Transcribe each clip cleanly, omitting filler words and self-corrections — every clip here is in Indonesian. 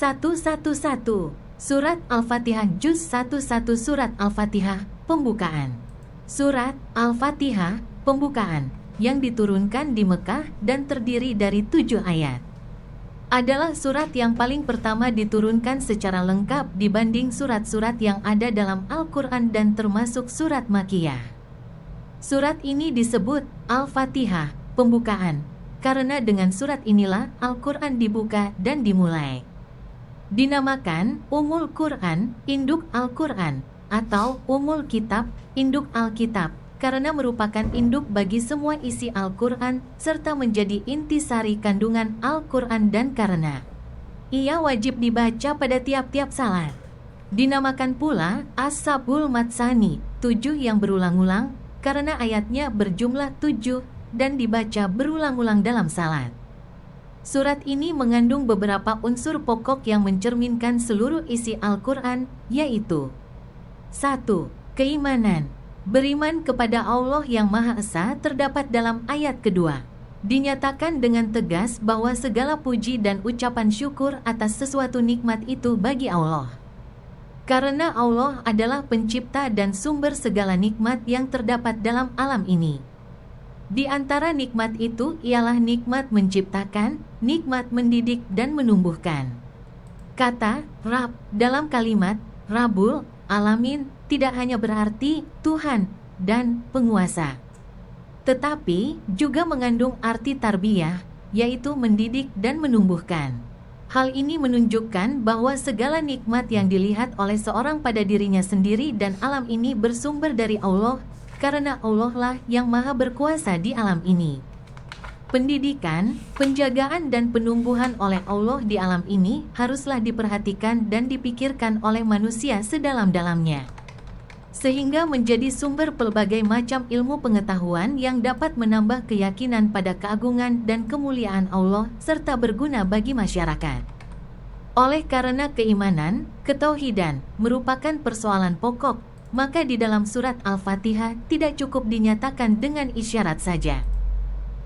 111. Surat Al-Fatihah Juz 11 Surat Al-Fatihah, Pembukaan. Surat Al-Fatihah, Pembukaan, yang diturunkan di Mekah dan terdiri dari 7 ayat. Adalah surat yang paling pertama diturunkan secara lengkap dibanding surat-surat yang ada dalam Al-Quran dan termasuk surat Makkiyah. Surat ini disebut Al-Fatihah, Pembukaan, karena dengan surat inilah Al-Quran dibuka dan dimulai. Dinamakan Ummul Quran, induk Al-Quran, atau Ummul Kitab, induk Alkitab, karena merupakan induk bagi semua isi Al-Quran, serta menjadi intisari kandungan Al-Quran dan karena ia wajib dibaca pada tiap-tiap salat. Dinamakan pula As-Sabul Matsani, 7 yang berulang-ulang, karena ayatnya berjumlah 7 dan dibaca berulang-ulang dalam salat. Surat ini mengandung beberapa unsur pokok yang mencerminkan seluruh isi Al-Quran, yaitu 1. Keimanan. Beriman kepada Allah yang Maha Esa terdapat dalam ayat kedua. Dinyatakan dengan tegas bahwa segala puji dan ucapan syukur atas sesuatu nikmat itu bagi Allah. Karena Allah adalah pencipta dan sumber segala nikmat yang terdapat dalam alam ini. Di antara nikmat itu ialah nikmat menciptakan, nikmat mendidik dan menumbuhkan. Kata Rabb dalam kalimat Rabbul Alamin tidak hanya berarti Tuhan dan penguasa, tetapi juga mengandung arti tarbiyah, yaitu mendidik dan menumbuhkan. Hal ini menunjukkan bahwa segala nikmat yang dilihat oleh seorang pada dirinya sendiri dan alam ini bersumber dari Allah, karena Allah lah yang maha berkuasa di alam ini. Pendidikan, penjagaan dan penumbuhan oleh Allah di alam ini haruslah diperhatikan dan dipikirkan oleh manusia sedalam-dalamnya, sehingga menjadi sumber pelbagai macam ilmu pengetahuan yang dapat menambah keyakinan pada keagungan dan kemuliaan Allah serta berguna bagi masyarakat. Oleh karena keimanan, ketauhidan merupakan persoalan pokok, maka di dalam surat Al-Fatihah tidak cukup dinyatakan dengan isyarat saja,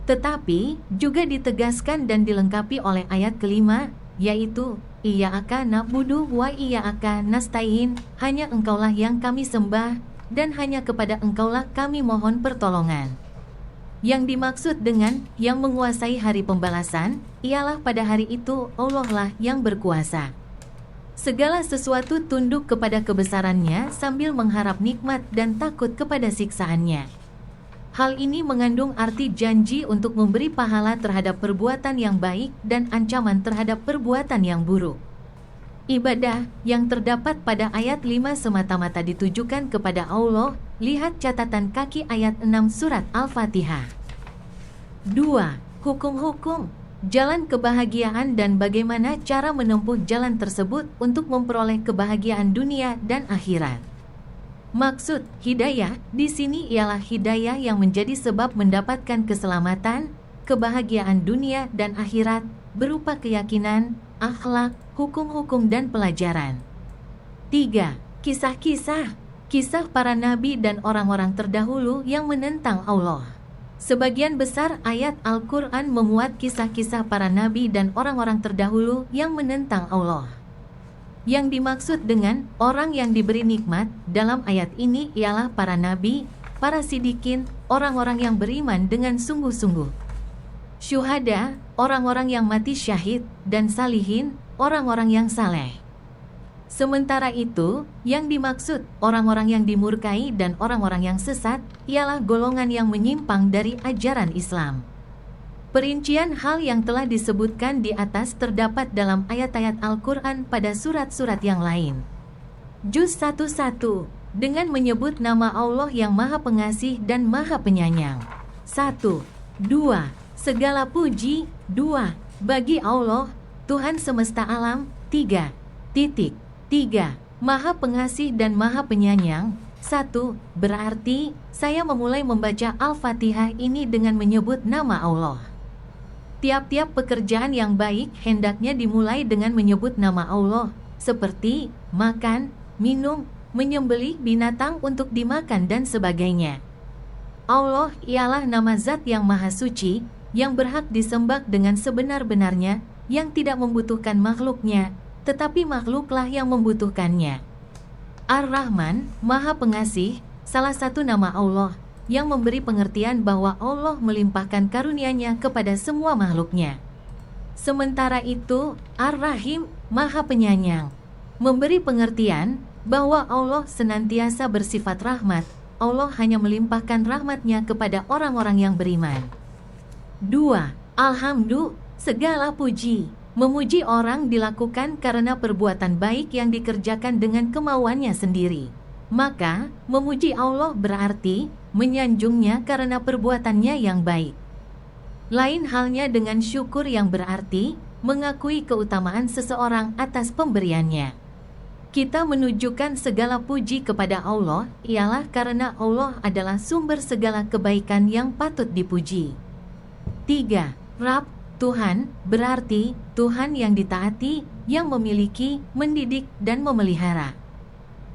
tetapi juga ditegaskan dan dilengkapi oleh ayat kelima, yaitu Iyyaka na'budu wa iyyaka nasta'in, hanya Engkaulah yang kami sembah dan hanya kepada Engkaulah kami mohon pertolongan. Yang dimaksud dengan yang menguasai hari pembalasan ialah pada hari itu Allah lah yang berkuasa. Segala sesuatu tunduk kepada kebesarannya sambil mengharap nikmat dan takut kepada siksaannya. Hal ini mengandung arti janji untuk memberi pahala terhadap perbuatan yang baik dan ancaman terhadap perbuatan yang buruk. Ibadah yang terdapat pada ayat 5 semata-mata ditujukan kepada Allah. Lihat catatan kaki ayat 6 surat Al-Fatihah. 2. Hukum-hukum. Jalan kebahagiaan dan bagaimana cara menempuh jalan tersebut untuk memperoleh kebahagiaan dunia dan akhirat. Maksud hidayah di sini ialah hidayah yang menjadi sebab mendapatkan keselamatan, kebahagiaan dunia dan akhirat berupa keyakinan, akhlak, hukum-hukum dan pelajaran. 3. Kisah-kisah. Kisah para nabi dan orang-orang terdahulu yang menentang Allah. Sebagian besar ayat Al-Quran memuat kisah-kisah para nabi dan orang-orang terdahulu yang menentang Allah. Yang dimaksud dengan orang yang diberi nikmat dalam ayat ini ialah para nabi, para sidikin, orang-orang yang beriman dengan sungguh-sungguh, syuhada, orang-orang yang mati syahid, dan salihin, orang-orang yang saleh. Sementara itu, yang dimaksud orang-orang yang dimurkai dan orang-orang yang sesat ialah golongan yang menyimpang dari ajaran Islam. Perincian hal yang telah disebutkan di atas terdapat dalam ayat-ayat Al-Quran pada surat-surat yang lain. Juz 11 dengan menyebut nama Allah yang Maha Pengasih dan Maha Penyayang. 1. 2. Segala puji 2 bagi Allah, Tuhan semesta alam. 3. 3. Maha Pengasih dan Maha Penyayang. 1. Berarti, saya memulai membaca Al-Fatihah ini dengan menyebut nama Allah. Tiap-tiap pekerjaan yang baik hendaknya dimulai dengan menyebut nama Allah, seperti makan, minum, menyembelih binatang untuk dimakan dan sebagainya. Allah ialah nama Zat yang Maha Suci, yang berhak disembah dengan sebenar-benarnya, yang tidak membutuhkan makhluknya, tetapi makhluklah yang membutuhkannya. Ar-Rahman, Maha Pengasih, salah satu nama Allah, yang memberi pengertian bahwa Allah melimpahkan karunia-Nya kepada semua makhluknya. Sementara itu, Ar-Rahim, Maha Penyayang, memberi pengertian bahwa Allah senantiasa bersifat rahmat. Allah hanya melimpahkan rahmat-Nya kepada orang-orang yang beriman. 2. Alhamdulillah, segala puji. Memuji orang dilakukan karena perbuatan baik yang dikerjakan dengan kemauannya sendiri. Maka, memuji Allah berarti menyanjungnya karena perbuatannya yang baik. Lain halnya dengan syukur yang berarti mengakui keutamaan seseorang atas pemberiannya. Kita menunjukkan segala puji kepada Allah ialah karena Allah adalah sumber segala kebaikan yang patut dipuji. 3. Rabb, Tuhan, berarti Tuhan yang ditaati, yang memiliki, mendidik, dan memelihara.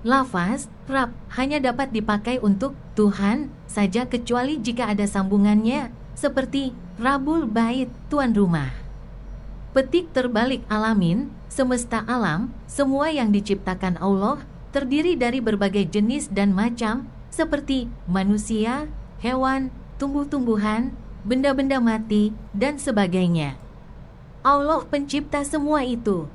Lafaz Rabb hanya dapat dipakai untuk Tuhan saja kecuali jika ada sambungannya, seperti Rabbul Bait, tuan rumah. Petik terbalik alamin, semesta alam, semua yang diciptakan Allah, terdiri dari berbagai jenis dan macam, seperti manusia, hewan, tumbuh-tumbuhan, benda-benda mati, dan sebagainya. Allah pencipta semua itu.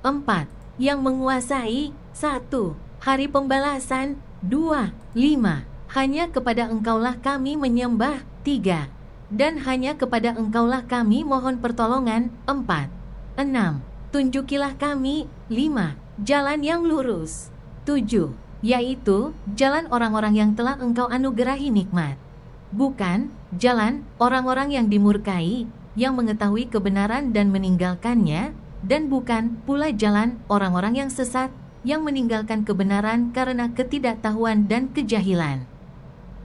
4. Yang menguasai. 1. Hari pembalasan. 2. 5. Hanya kepada Engkaulah kami menyembah. 3. Dan hanya kepada Engkaulah kami mohon pertolongan. 4. 6. Tunjukilah kami. 5. Jalan yang lurus. 7. Yaitu jalan orang-orang yang telah Engkau anugerahi nikmat. Bukan jalan orang-orang yang dimurkai, yang mengetahui kebenaran dan meninggalkannya, dan bukan pula jalan orang-orang yang sesat, yang meninggalkan kebenaran karena ketidaktahuan dan kejahilan.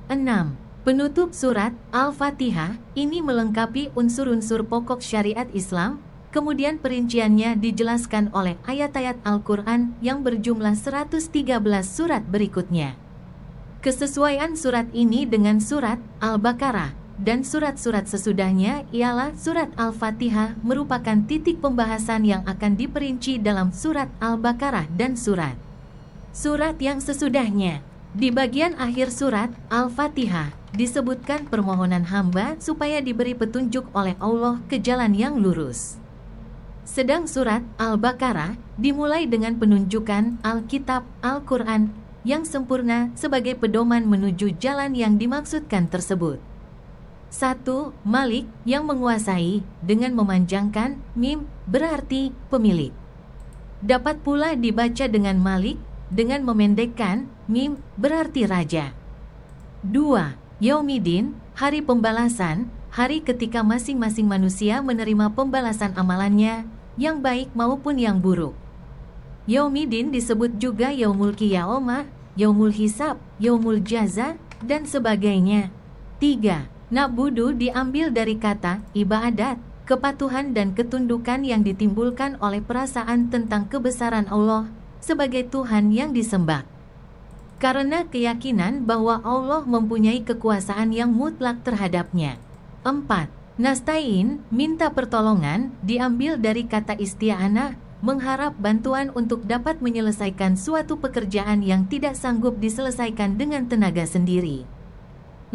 6. Penutup surat Al-Fatihah ini melengkapi unsur-unsur pokok syariat Islam, kemudian perinciannya dijelaskan oleh ayat-ayat Al-Quran yang berjumlah 113 surat berikutnya. Kesesuaian surat ini dengan surat Al-Baqarah dan surat-surat sesudahnya ialah surat Al-Fatihah merupakan titik pembahasan yang akan diperinci dalam surat Al-Baqarah dan surat yang sesudahnya. Di bagian akhir surat Al-Fatihah disebutkan permohonan hamba supaya diberi petunjuk oleh Allah ke jalan yang lurus. Sedang surat Al-Baqarah dimulai dengan penunjukan Alkitab Al-Quran yang sempurna sebagai pedoman menuju jalan yang dimaksudkan tersebut. 1. Malik, yang menguasai, dengan memanjangkan mim, berarti pemilik. Dapat pula dibaca dengan Malik, dengan memendekkan mim, berarti raja. 2. Yaumidin, hari pembalasan, hari ketika masing-masing manusia menerima pembalasan amalannya, yang baik maupun yang buruk. Yaumidin disebut juga Yaumul Qiyamah, Yaumul Hisab, Yaumul Jaza, dan sebagainya. 3. Na'budu diambil dari kata ibadat, kepatuhan dan ketundukan yang ditimbulkan oleh perasaan tentang kebesaran Allah sebagai Tuhan yang disembah. Karena keyakinan bahwa Allah mempunyai kekuasaan yang mutlak terhadapnya. 4. Nasta'in, minta pertolongan, diambil dari kata isti'anah, mengharap bantuan untuk dapat menyelesaikan suatu pekerjaan yang tidak sanggup diselesaikan dengan tenaga sendiri.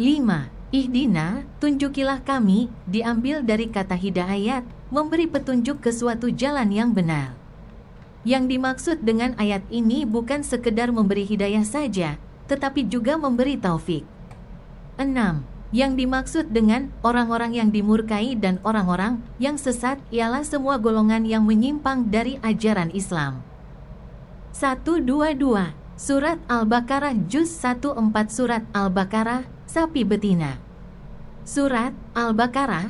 5. Ihdina, tunjukilah kami, diambil dari kata hidayat, memberi petunjuk ke suatu jalan yang benar. Yang dimaksud dengan ayat ini bukan sekedar memberi hidayah saja, tetapi juga memberi taufik. 6. Yang dimaksud dengan orang-orang yang dimurkai dan orang-orang yang sesat ialah semua golongan yang menyimpang dari ajaran Islam. 122. Surat Al-Baqarah Juz 14. Surat Al-Baqarah, sapi betina. Surat Al-Baqarah